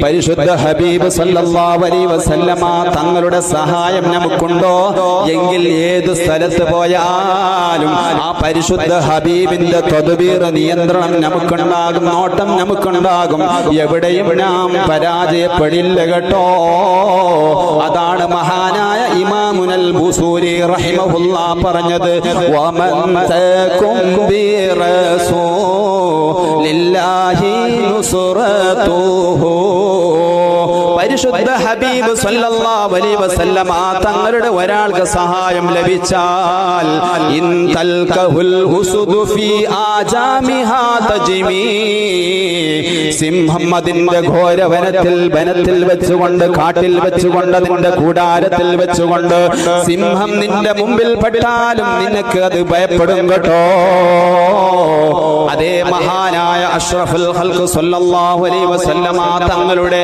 പരിശുദ്ധ ഹബീബ് സല്ലല്ലാഹു അലൈഹി വസല്ലമ തങ്ങളുടെ സഹായം നമുക്കുണ്ടോ എങ്കിൽ ഏത് സ്ഥലത്ത് പോയാലും ആ പരിശുദ്ധ ഹബീബിന്റെ തദ്ബീർ നിയന്ത്രണം നമുക്കുണ്ടാകും, നോട്ടം നമുക്കുണ്ടാകും. എവിടെയും നാം പരാജയപ്പെടില്ല കേട്ടോ. അതാണ് മഹാനായ ഇമാമുൽ ബുസൂരി റഹിമഹുല്ലാഹ് പറഞ്ഞത്, വമൻ തകും ബിറസൂലില്ലാഹി നുസ്റതു. പരിശുദ്ധ ഹബീബ് സല്ലല്ലാഹു അലൈഹി വസല്ലമ തങ്ങളുടെ ഒരാൾക്ക് സഹായം ലഭിച്ചാൽ ഇൻ തൽകഹുൽ ഉസുദു ഫീ ആജാമിഹാ തജ്മീ, സിംഹം അതിന്റെ ഘോരവനത്തിൽ വെച്ചുകൊണ്ട്, കാട്ടിൽ വെച്ചുകൊണ്ട്, അതിന്റെ കൂടാരത്തിൽ വെച്ചുകൊണ്ട് സിംഹം നിന്റെ മുമ്പിൽ പെട്ടാലും നിനക്ക് അത് ഭയപ്പെടും കേട്ടോ. അതേ മഹാനായ അഷ്റഫുൽ ഖൽഖ് സല്ലല്ലാഹു അലൈഹി വസല്ലമ തങ്ങളുടെ